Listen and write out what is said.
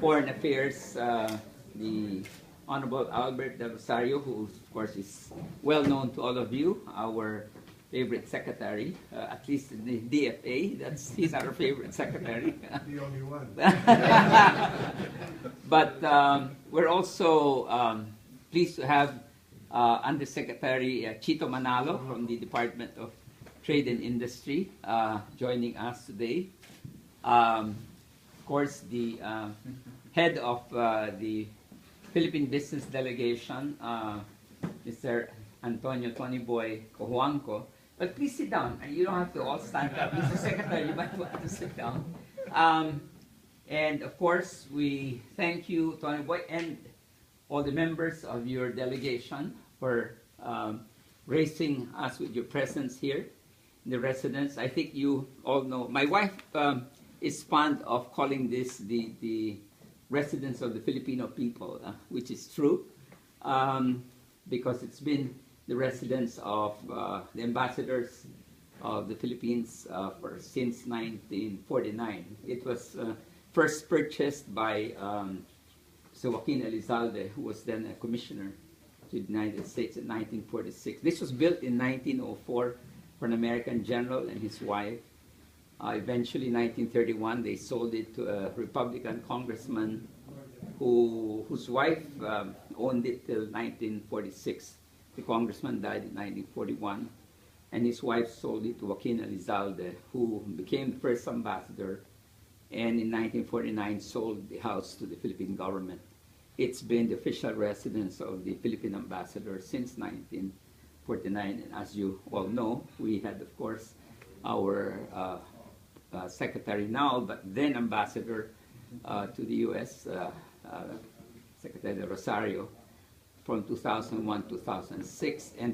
Foreign Affairs, the Honorable Albert de Rosario, who of course is well known to all of you, our favorite secretary, at least in the DFA. He's our favorite secretary. The only one. But we're also pleased to have Undersecretary Chito Manalo from the Department of Trade and Industry joining us today. Of course, the head of the Philippine Business Delegation, Mr. Antonio Tony Boy Cojuangco. But please sit down. You don't have to all stand up. Mr. Secretary, you might want to sit down. And of course, we thank you, Tony Boy, and all the members of your delegation for gracing us with your presence here in the residence. I think you all know, my wife is fond of calling this the residence of the Filipino people, which is true, because it's been the residence of the ambassadors of the Philippines since 1949. It was first purchased by Sir Joaquin Elizalde, who was then a commissioner to the United States in 1946. This was built in 1904 for an American general and his wife. Eventually, in 1931, they sold it to a Republican congressman whose wife owned it till 1946. The congressman died in 1941, and his wife sold it to Joaquin Elizalde, who became the first ambassador, and in 1949 sold the house to the Philippine government. It's been the official residence of the Philippine ambassador since 1949, and as you all know, we had, of course, our secretary now, but then ambassador to the U.S., Secretary Rosario, from 2001-2006, and the